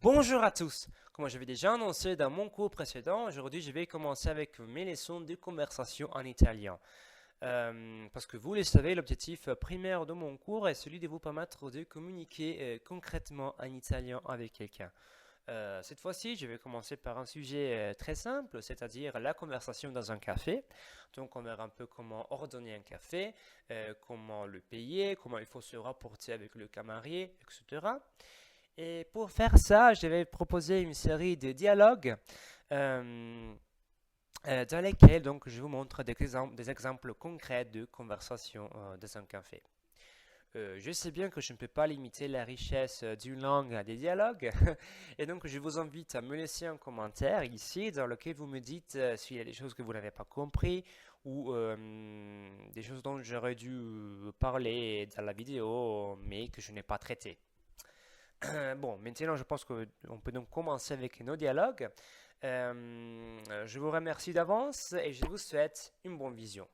Bonjour à tous. Comme je l'avais déjà annoncé dans mon cours précédent, aujourd'hui je vais commencer avec mes leçons de conversation en italien. Parce que vous le savez, l'objectif primaire de mon cours est celui de vous permettre de communiquer concrètement en italien avec quelqu'un. Cette fois-ci, je vais commencer par un sujet très simple, c'est-à-dire la conversation dans un café. Donc, on verra un peu comment ordonner un café, comment le payer, comment il faut se rapporter avec le camarier, etc. Et pour faire ça, je vais proposer une série de dialogues euh, dans lesquels donc, je vous montre des exemples concrets de conversation dans un café. Je sais bien que je ne peux pas limiter la richesse d'une langue à des dialogues, et donc je vous invite à me laisser un commentaire ici dans lequel vous me dites s'il y a des choses que vous n'avez pas compris ou des choses dont j'aurais dû parler dans la vidéo mais que je n'ai pas traité. Bon, maintenant je pense qu'on peut donc commencer avec nos dialogues. Je vous remercie d'avance et je vous souhaite une bonne vision.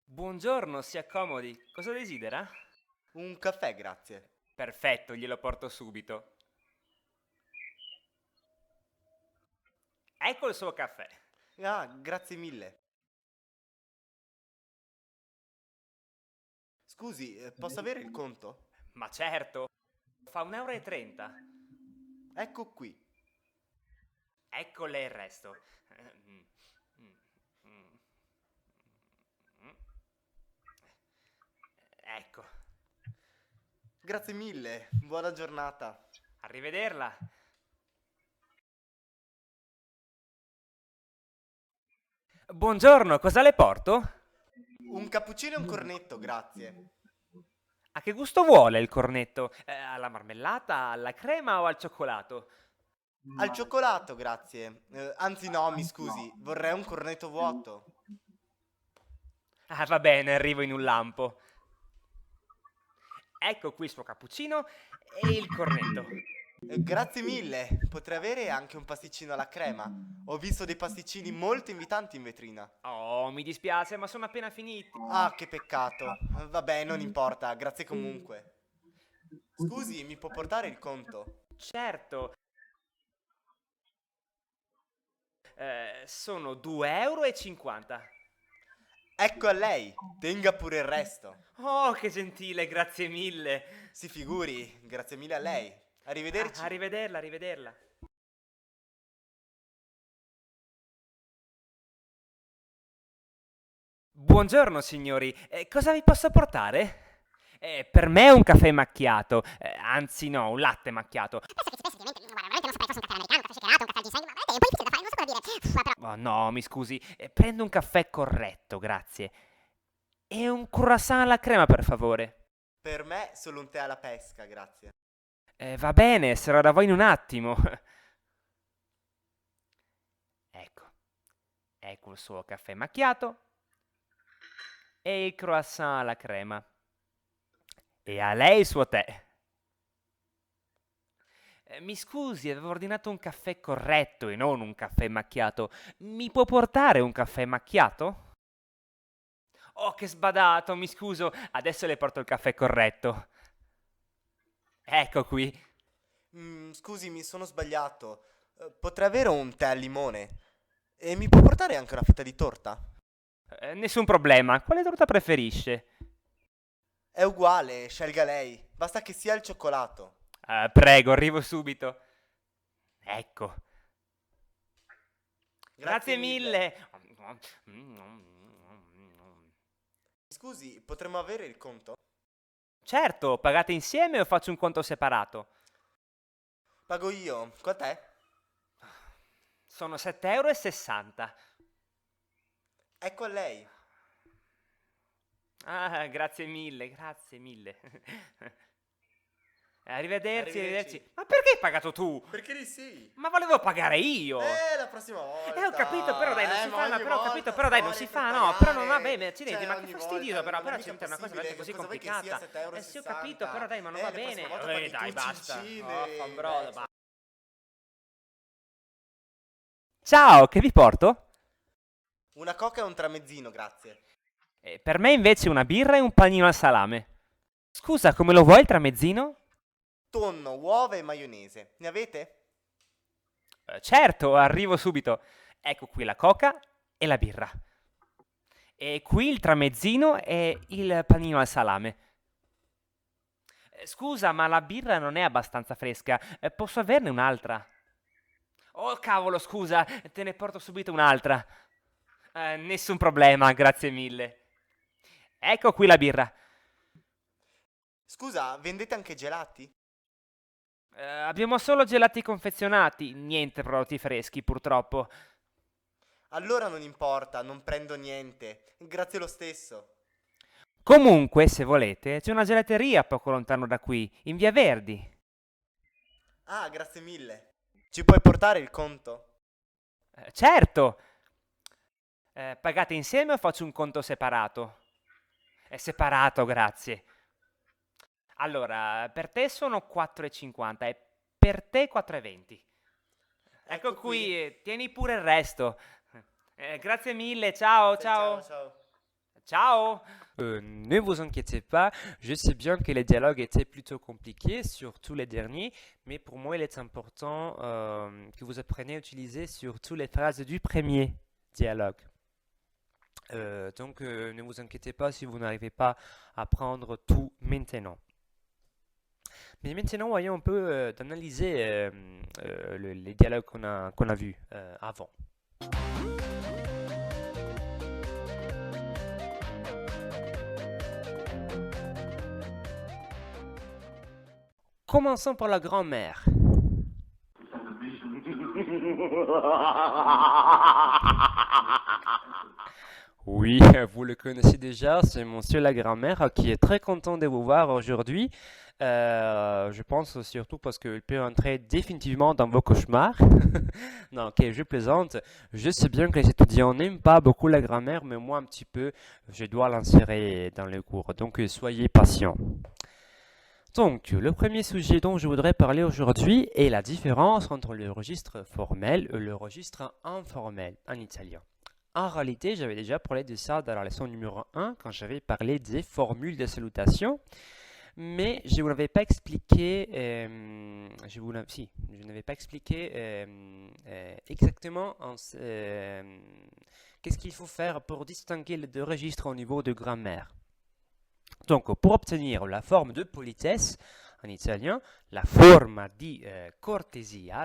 Buongiorno, si accomodi. Cosa desidera? Un caffè, grazie. Perfetto, glielo porto subito. Ecco il suo caffè. Ah, grazie mille. Scusi, posso avere il conto? Ma certo, fa 1,30 euro. Ecco qui. Eccole il resto. Ecco, Grazie mille. Buona giornata. arrivederla. Buongiorno, cosa le porto? Un cappuccino e un cornetto, grazie. A che gusto vuole il cornetto? Alla marmellata, alla crema o al cioccolato? Al cioccolato, grazie. Anzi no, mi scusi, vorrei un cornetto vuoto. Ah, va bene, arrivo in un lampo. Ecco qui il suo cappuccino e il cornetto. Grazie mille. Potrei avere anche un pasticcino alla crema. Ho visto dei pasticcini molto invitanti in vetrina. Oh, mi dispiace, ma sono appena finiti. Ah, che peccato. Vabbè, non importa, grazie comunque. Scusi, mi può portare il conto? Certo, sono 2,50 euro. Ecco a lei, tenga pure il resto. Oh, che gentile, grazie mille. Si figuri, grazie mille a lei. Arrivederci. Arrivederla, arrivederla. Buongiorno signori, cosa vi posso portare? Per me un caffè macchiato, anzi no, un latte macchiato. Penso che si pensi ovviamente, guarda, veramente non saprei fosse un caffè americano, un caffè shakerato, un caffè al ginseng, ma veramente è un po' difficile da fare, non so cosa dire. Però Oh no, mi scusi, prendo un caffè corretto, grazie. E un croissant alla crema, per favore. Per me solo un tè alla pesca, grazie. Va bene, sarò da voi in un attimo. Ecco, ecco il suo caffè macchiato e il croissant alla crema. E a lei il suo tè. Mi scusi, avevo ordinato un caffè corretto e non un caffè macchiato. Mi può portare un caffè macchiato? Oh, che sbadato, mi scuso. Adesso le porto il caffè corretto. Ecco qui. Scusi, mi sono sbagliato. Potrei avere un tè al limone? E mi può portare anche una fetta di torta? Nessun problema. Quale torta preferisce? È uguale, scelga lei. Basta che sia il cioccolato. Prego, arrivo subito. Ecco. Grazie mille. Scusi, potremmo avere il conto? Certo, pagate insieme o faccio un conto separato? Pago io. Quant'è? Sono 7,60 euro. Ecco a lei. Ah, grazie mille, grazie mille. Arrivederci, arrivederci. Ma perché hai pagato tu? Perché di sì? Ma volevo pagare io. La prossima volta. Ho capito, però dai, non si ma fa, no, ogni però ho volta capito, però dai, non si storie per fa, no, però non va pagare. bene, accidenti, ma che Ogni fastidio, volta, però non è c'è mica una cosa possibile. veramente così Cosa vuoi che sia complicata. 7,60 Sì, ho capito, però dai, ma non va la prossima bene. volta paghi tu Dai, basta. cincine, Oh, fa un brodo, cioè. Ciao, che vi porto? Una coca e un tramezzino, grazie. Per me invece una birra e un panino al salame. Scusa, come lo vuoi il tramezzino? Tonno, uova e maionese. Ne avete? Certo, arrivo subito. Ecco qui la coca e la birra. E qui il tramezzino e il panino al salame. Scusa, ma la birra non è abbastanza fresca. Posso averne un'altra? Oh, cavolo, scusa, te ne porto subito un'altra. Nessun problema, grazie mille. Ecco qui la birra. Scusa, vendete anche gelati? Abbiamo solo gelati confezionati, niente prodotti freschi, purtroppo. Allora non importa, non prendo niente. Grazie lo stesso. Comunque, se volete, c'è una gelateria poco lontano da qui, in Via Verdi. Ah, grazie mille. Ci puoi portare il conto? Certo! Pagate insieme o faccio un conto separato? È separato, grazie. Allora, per te sono 4,50 e per te 4,20. Ecco qui, tieni pure il resto. Grazie mille, ciao, ciao. Ciao. Ciao. Ne vous inquiétez pas, je sais bien que les dialogues étaient plutôt compliqués, surtout les derniers, mais pour moi il est important que vous appreniez à utiliser surtout les phrases du premier dialogue. Donc ne vous inquiétez pas si vous n'arrivez pas à prendre tout maintenant. Mais maintenant, voyons un peu d'analyser les dialogues qu'on a vus avant. Commençons par la grand-mère. Oui, vous le connaissez déjà, c'est Monsieur la grand-mère qui est très content de vous voir aujourd'hui. Je pense surtout parce qu'il peut entrer définitivement dans vos cauchemars. Non, ok, je plaisante. Je sais bien que les étudiants n'aiment pas beaucoup la grammaire, mais moi un petit peu, je dois l'insérer dans le cours. Donc soyez patients. Donc, le premier sujet dont je voudrais parler aujourd'hui est la différence entre le registre formel et le registre informel en italien. En réalité, j'avais déjà parlé de ça dans la leçon numéro 1 quand j'avais parlé des formules de salutation, mais je ne vous l'avais pas expliqué, je n'avais pas expliqué exactement qu'est-ce qu'il faut faire pour distinguer les deux registres au niveau de grammaire. Donc, pour obtenir la forme de politesse en italien, la forma di cortesia,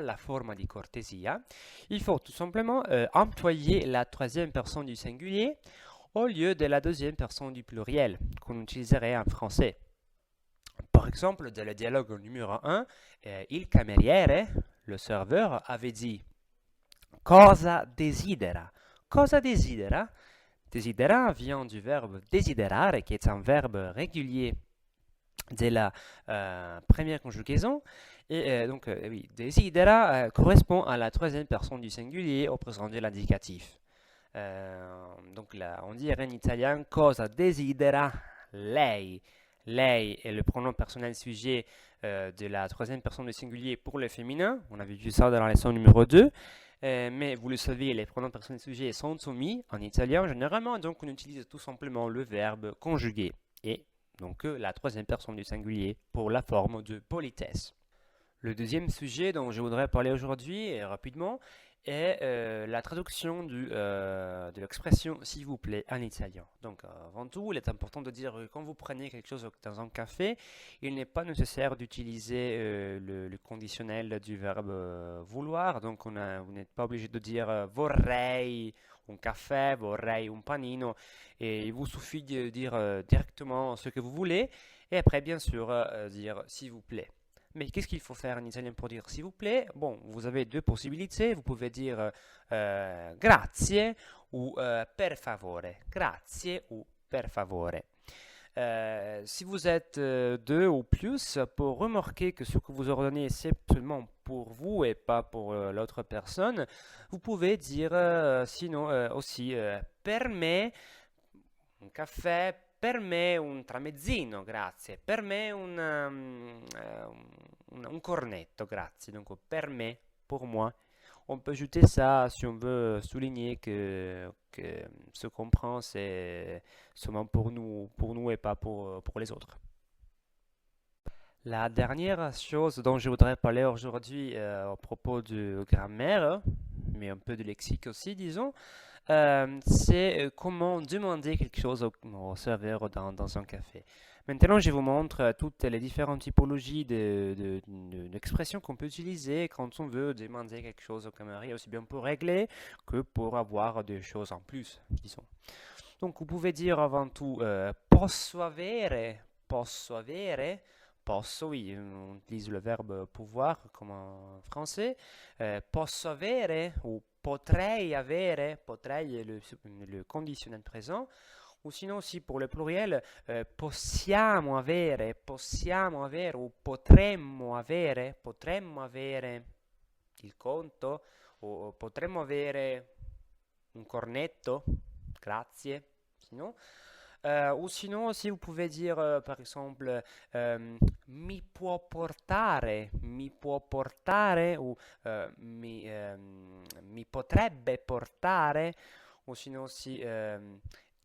il faut tout simplement employer la troisième personne du singulier au lieu de la deuxième personne du pluriel qu'on utiliserait en français. Par exemple, dans le dialogue numéro 1, il cameriere, le serveur, avait dit « Cosa desidera ?» Cosa desidera? Desidera vient du verbe desiderare, qui est un verbe régulier de la première conjugaison. Et donc, oui, desidera correspond à la troisième personne du singulier au présent de l'indicatif. Donc là, on dirait en italien cosa desidera lei. Lei est le pronom personnel sujet de la troisième personne du singulier pour le féminin. On avait vu ça dans la leçon numéro 2. Mais vous le savez, les pronoms personnels sujets sont soumis en italien généralement, donc on utilise tout simplement le verbe conjugué et donc la troisième personne du singulier pour la forme de politesse. Le deuxième sujet dont je voudrais parler aujourd'hui rapidement est la traduction de l'expression s'il vous plaît en italien. Donc avant tout, il est important de dire que quand vous prenez quelque chose dans un café, il n'est pas nécessaire d'utiliser le conditionnel du verbe vouloir. Donc vous n'êtes pas obligé de dire vorrei un café, vorrei un panino. Et il vous suffit de dire directement ce que vous voulez et après bien sûr dire s'il vous plaît. Mais qu'est-ce qu'il faut faire en italien pour dire s'il vous plaît? Bon, vous avez deux possibilités. Vous pouvez dire grazie ou per favore. Grazie ou per favore. Si vous êtes deux ou plus, pour remarquer que ce que vous ordonnez c'est seulement pour vous et pas pour l'autre personne, vous pouvez dire sinon aussi per me un café, per me un tramezzino, grazie. Per me un cornetto, grazie. Donc per me, pour moi, on peut ajouter ça si on veut souligner que ce qu'on prend, c'est seulement pour nous et pas pour les autres. La dernière chose dont je voudrais parler aujourd'hui à propos de grammaire, mais un peu de lexique aussi, disons, c'est comment demander quelque chose au serveur dans un café. Maintenant, je vous montre toutes les différentes typologies d'expressions qu'on peut utiliser quand on veut demander quelque chose au camérier, aussi bien pour régler que pour avoir des choses en plus, disons. Donc, vous pouvez dire avant tout posso avere, posso avere. Posso, oui, on utilise le verbe pouvoir comme en français. Posso avere ou potrei avere, potrei est le conditionnel présent. Ou sinon aussi pour le pluriel, possiamo avere ou potremmo avere il conto o potremmo avere un cornetto, grazie, sinon. Ou sinon aussi vous pouvez dire par exemple mi può portare ou mi potrebbe portare ou sinon aussi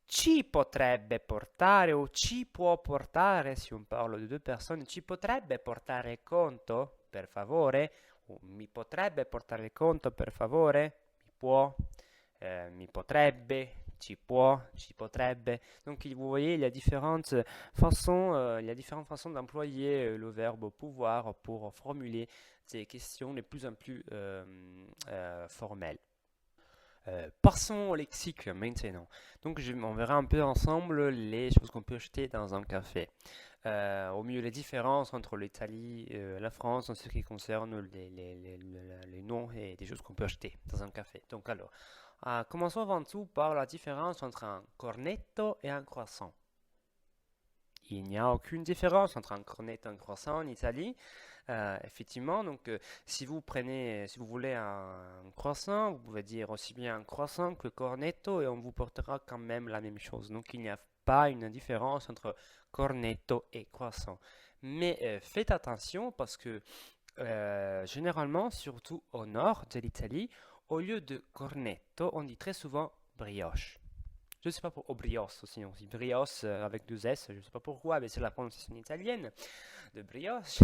ci potrebbe portare o ci può portare si on parle de deux personnes, ci potrebbe portare il conto per favore o mi potrebbe portare il conto per favore, mi può, mi potrebbe, ci può, ci potrebbe. Donc vous voyez, il y a différentes façons d'employer le verbe pouvoir pour formuler ces questions de plus en plus formelles. Passons au lexique maintenant. Donc on verra un peu ensemble les choses qu'on peut acheter dans un café. Au mieux les différences entre l'Italie et la France en ce qui concerne les noms et des choses qu'on peut acheter dans un café. Donc alors, commençons avant tout par la différence entre un cornetto et un croissant. Il n'y a aucune différence entre un cornetto et un croissant en Italie. Effectivement, donc si vous voulez un croissant, vous pouvez dire aussi bien un croissant que cornetto et on vous portera quand même la même chose. Donc il n'y a pas une différence entre cornetto et croissant. Mais faites attention parce que généralement, surtout au nord de l'Italie, au lieu de cornetto, on dit très souvent brioche. Je ne sais pas pour brioche aussi, on dit brioche avec deux S, je ne sais pas pourquoi, mais c'est la prononciation italienne de brioche.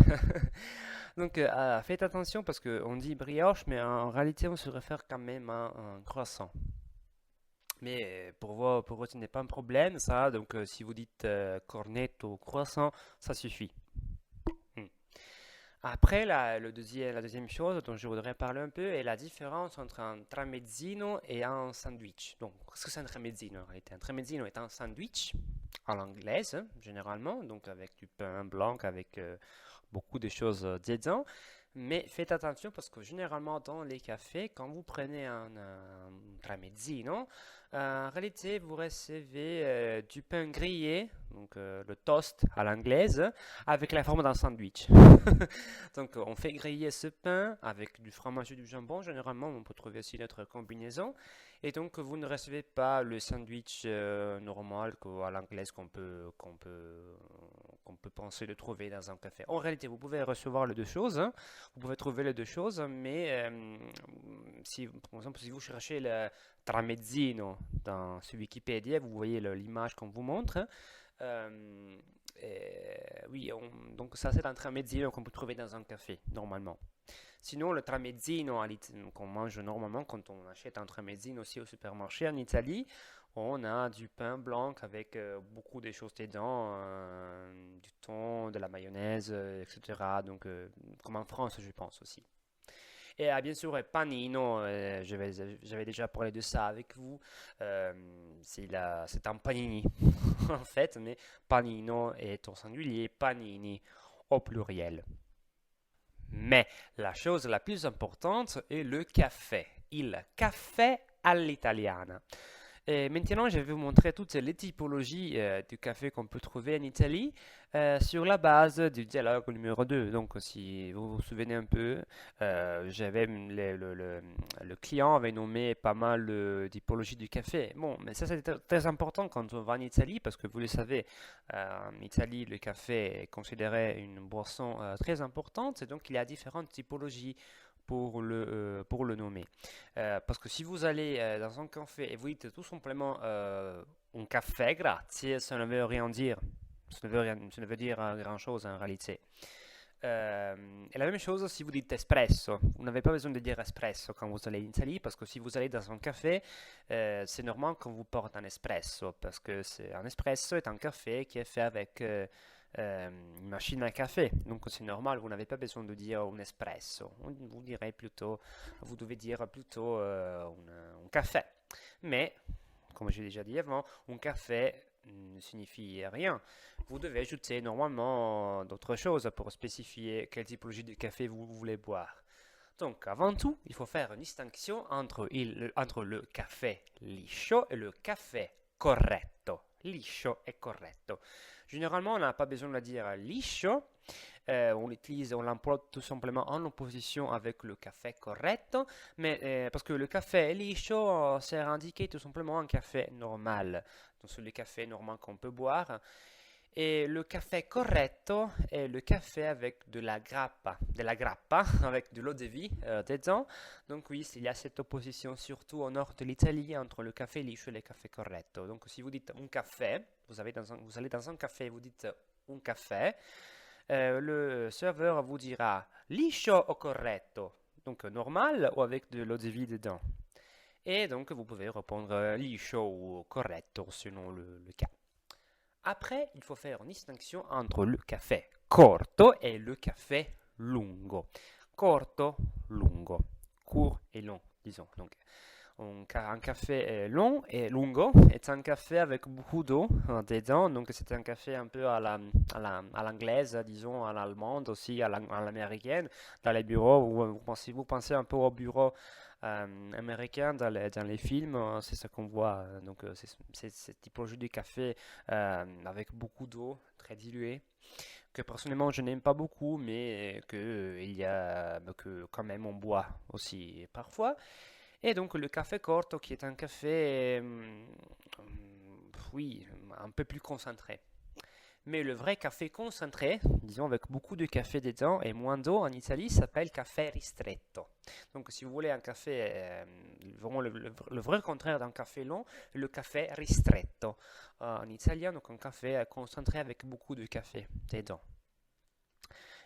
Donc faites attention parce qu'on dit brioche, mais en réalité on se réfère quand même à un croissant. Mais pour vous ce n'est pas un problème ça, donc si vous dites cornetto ou croissant, ça suffit. Après, la deuxième chose dont je voudrais parler un peu est la différence entre un tramezzino et un sandwich. Donc, qu'est-ce que c'est un tramezzino en réalité? Un tramezzino est un sandwich à l'anglaise, généralement, donc avec du pain blanc, avec beaucoup de choses dedans. Mais faites attention parce que généralement dans les cafés, quand vous prenez un tramezzino, en réalité vous recevez du pain grillé, donc le toast à l'anglaise, avec la forme d'un sandwich. Donc on fait griller ce pain avec du fromage et du jambon, généralement on peut trouver aussi notre combinaison. Et donc vous ne recevez pas le sandwich normal à l'anglaise qu'on peut penser de trouver dans un café. En réalité, vous pouvez recevoir les deux choses, hein. Vous pouvez trouver les deux choses, mais par exemple, si vous cherchez le tramezzino sur Wikipédia, vous voyez l'image qu'on vous montre. Oui, donc ça c'est un tramezzino qu'on peut trouver dans un café, normalement. Sinon, le tramezzino qu'on mange normalement quand on achète un tramezzino aussi au supermarché en Italie, on a du pain blanc avec beaucoup de choses dedans, du thon, de la mayonnaise, etc. Donc, comme en France, je pense aussi. Et bien sûr, panino, j'avais déjà parlé de ça avec vous. C'est un panini, en fait, mais panino est au singulier, panini au pluriel. Mais la chose la plus importante est le café. Il caffè all'italiana. Et maintenant, je vais vous montrer toutes les typologies du café qu'on peut trouver en Italie sur la base du dialogue numéro 2. Donc, si vous vous souvenez un peu, le client avait nommé pas mal de typologies du café. Bon, mais ça, c'est très important quand on va en Italie parce que vous le savez, en Italie, le café est considéré une boisson très importante. Et donc, il y a différentes typologies pour le nommer. Parce que si vous allez dans un café et vous dites tout simplement un café grazie, ça ne veut rien dire. Ça ne veut dire grand-chose en réalité. Et la même chose si vous dites espresso. Vous n'avez pas besoin de dire espresso quand vous allez en Italie parce que si vous allez dans un café, c'est normal qu'on vous porte un espresso parce que un espresso est un café qui est fait avec une machine à café. Donc c'est normal, vous n'avez pas besoin de dire un espresso. Vous direz plutôt, vous devez dire plutôt un café. Mais, comme j'ai déjà dit avant, un café ne signifie rien. Vous devez ajouter normalement d'autres choses pour spécifier quelle typologie de café vous voulez boire. Donc, avant tout, il faut faire une distinction entre le café liscio et le café corretto. Liscio et corretto. Généralement, on n'a pas besoin de dire liscio. On l'emploie tout simplement en opposition avec le café corretto, mais parce que le café liscio sert à indiquer tout simplement un café normal. Donc, c'est le café normal qu'on peut boire. Et le café corretto est le café avec de la grappa, avec de l'eau de vie dedans. Donc oui, il y a cette opposition surtout au nord de l'Italie entre le café liscio et le café corretto. Donc si vous dites un café, vous allez dans un café et vous dites un café, le serveur vous dira liscio o corretto, donc normal ou avec de l'eau de vie dedans. Et donc vous pouvez répondre liscio ou corretto selon le cas. Après, il faut faire une distinction entre le café corto et le café lungo. Corto, lungo. Court et long, disons. Donc, un café long et lungo est un café avec beaucoup d'eau dedans. Donc, c'est un café un peu à l'anglaise, disons, à l'allemande aussi, à l'américaine. Dans les bureaux, vous pensez un peu au bureau américain dans les films, c'est ça qu'on voit. Donc, c'est cette typologie de café avec beaucoup d'eau, très diluée, que personnellement je n'aime pas beaucoup, mais que quand même on boit aussi parfois. Et donc le café corto qui est un café, oui, un peu plus concentré. Mais le vrai café concentré, disons avec beaucoup de café dedans et moins d'eau en Italie, s'appelle café ristretto. Donc si vous voulez un café, vraiment le vrai contraire d'un café long, le café ristretto. En italien, donc un café concentré avec beaucoup de café dedans.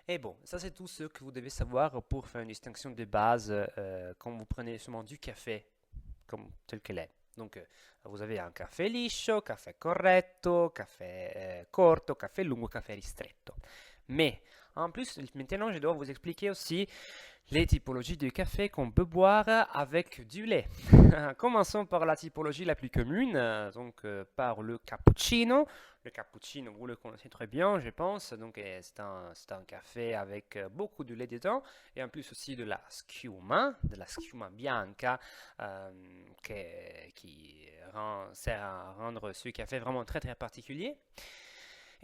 Et bon, ça c'est tout ce que vous devez savoir pour faire une distinction de base quand vous prenez seulement du café tel qu'il est. Donc, vous avez un café liscio, café corretto, café corto, café lungo, café ristretto. Mais, en plus, maintenant, je dois vous expliquer aussi les typologies de café qu'on peut boire avec du lait. Commençons par la typologie la plus commune, par le cappuccino. Le cappuccino, vous le connaissez très bien, je pense. Donc, c'est un café avec beaucoup de lait dedans et en plus aussi de la schiuma bianca qui sert à rendre ce café vraiment très très particulier.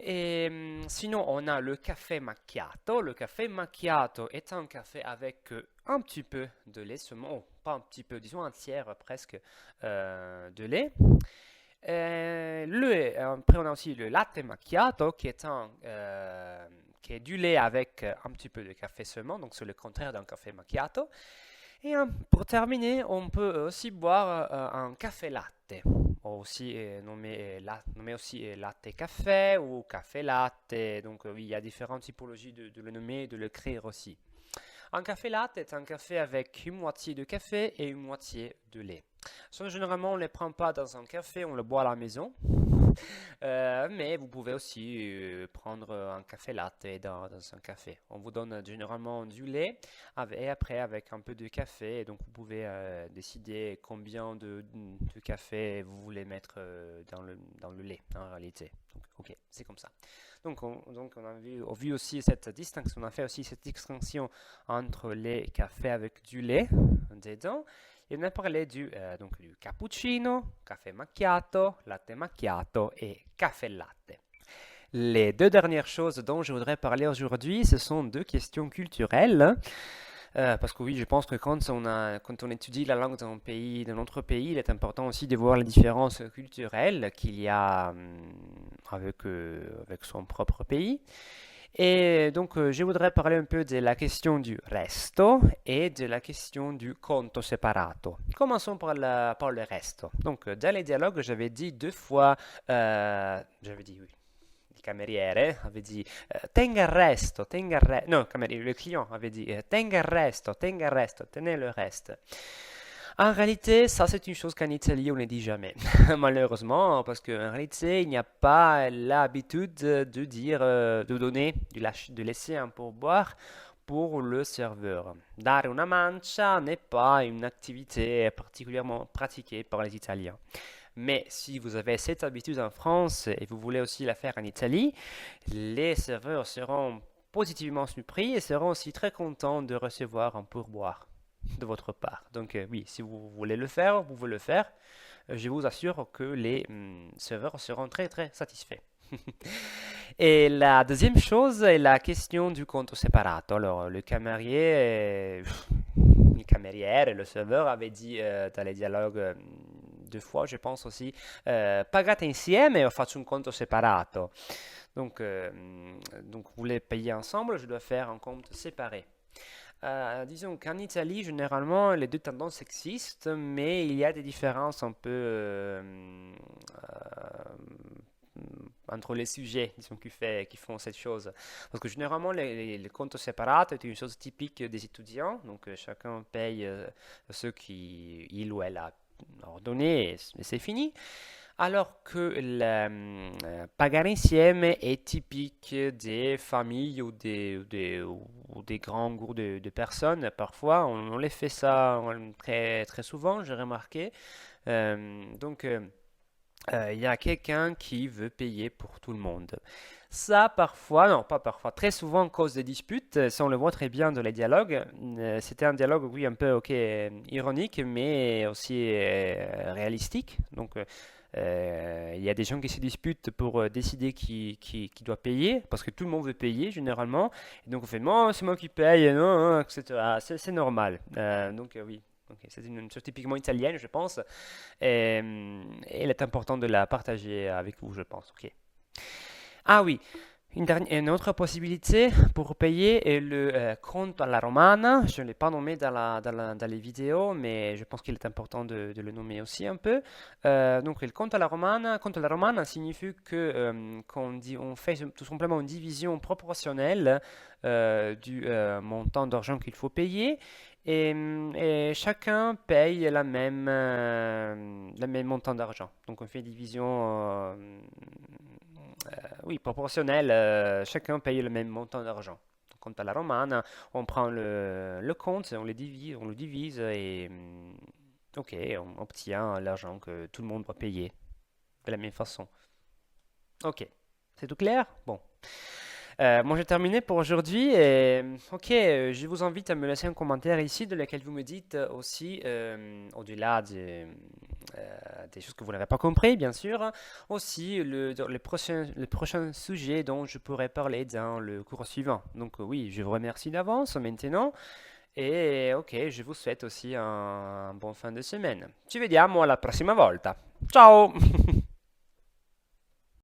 Et sinon, on a le café macchiato. Le café macchiato est un café avec un petit peu de lait seulement, pas un petit peu, disons un tiers presque de lait. Après, on a aussi le latte macchiato qui est du lait avec un petit peu de café seulement, donc c'est le contraire d'un café macchiato. Et pour terminer, on peut aussi boire un café latte, aussi nommé aussi latte café ou café latte. Donc oui, il y a différentes typologies de le nommer et de l'écrire aussi. Un café latte est un café avec une moitié de café et une moitié de lait. Généralement, on ne les prend pas dans un café, on le boit à la maison. Mais vous pouvez aussi prendre un café latte dans un café. On vous donne généralement du lait et après avec un peu de café. Donc vous pouvez décider combien de café vous voulez mettre dans le lait en réalité. Donc, ok, c'est comme ça. Donc on a vu aussi cette distinction. On a fait aussi cette distinction entre les cafés avec du lait dedans. Et on a parlé du cappuccino, café macchiato, latte macchiato et café latte. Les deux dernières choses dont je voudrais parler aujourd'hui, ce sont deux questions culturelles. Parce que oui, je pense que quand on étudie la langue d'un autre pays, il est important aussi de voir les différences culturelles qu'il y a avec son propre pays. Et donc, je voudrais parler un peu de la question du resto et de la question du conto separato. Commençons par le resto. Donc, dans les dialogues, j'avais dit deux fois, j'avais dit oui. Il cameriere avait dit tenga il resto, non, le client avait dit tenga il resto, tenez le reste. En réalité, ça c'est une chose qu'en Italie on ne dit jamais, malheureusement, parce qu'en réalité il n'y a pas l'habitude de dire, de donner, de laisser un pourboire pour le serveur. Dare una mancia n'est pas une activité particulièrement pratiquée par les Italiens. Mais si vous avez cette habitude en France et vous voulez aussi la faire en Italie, les serveurs seront positivement surpris et seront aussi très contents de recevoir un pourboire de votre part. Donc oui, si vous voulez le faire, vous pouvez le faire. Je vous assure que les serveurs seront très très satisfaits. Et la deuxième chose est la question du conto separato. Alors, le camérier, il cameriere, le serveur avait dit dans les dialogues deux fois, je pense aussi, pagate insieme o faccio un conto separato. Donc, vous voulez payer ensemble, je dois faire un compte séparé. Disons qu'en Italie, généralement, les deux tendances existent, mais il y a des différences un peu entre les sujets disons, qui font cette chose. Parce que généralement, les comptes séparés est une chose typique des étudiants, donc chacun paye ce qu'il ou elle a ordonné et c'est fini. Alors que le pagare insieme est typique des familles ou des grands groupes de personnes. Parfois, on les fait ça très, très souvent, j'ai remarqué. Donc, il y a quelqu'un qui veut payer pour tout le monde. Ça, parfois, non, pas parfois, très souvent cause des disputes, ça on le voit très bien dans les dialogues. C'était un dialogue, oui, un peu ok, ironique, mais aussi réalistique. Donc, il y a des gens qui se disputent pour décider qui doit payer, parce que tout le monde veut payer généralement. Et donc on fait, non, c'est moi qui paye, non, etc. C'est normal. Donc oui. Okay, c'est une chose typiquement italienne, je pense. Et il est important de la partager avec vous, je pense. Ok. Ah oui, une autre possibilité pour payer est le conto alla romana. Je ne l'ai pas nommé dans les vidéos, mais je pense qu'il est important de le nommer aussi un peu. Donc le conto alla romana signifie que on fait tout simplement une division proportionnelle du montant d'argent qu'il faut payer. Et chacun paye le même montant d'argent. Donc on fait division oui, proportionnelle, chacun paye le même montant d'argent. Donc quant à la romane, on prend le compte, on le divise et ok, on obtient l'argent que tout le monde doit payer de la même façon. Ok, c'est tout clair? Bon. Moi, j'ai terminé pour aujourd'hui. Et, ok, je vous invite à me laisser un commentaire ici dans lequel vous me dites aussi, au-delà des choses que vous n'avez pas compris, bien sûr, aussi le prochain sujet dont je pourrais parler dans le cours suivant. Donc oui, je vous remercie d'avance maintenant. E ok, je vous souhaite aussi un bon fin de semaine. Ci vediamo alla prossima volta. Ciao!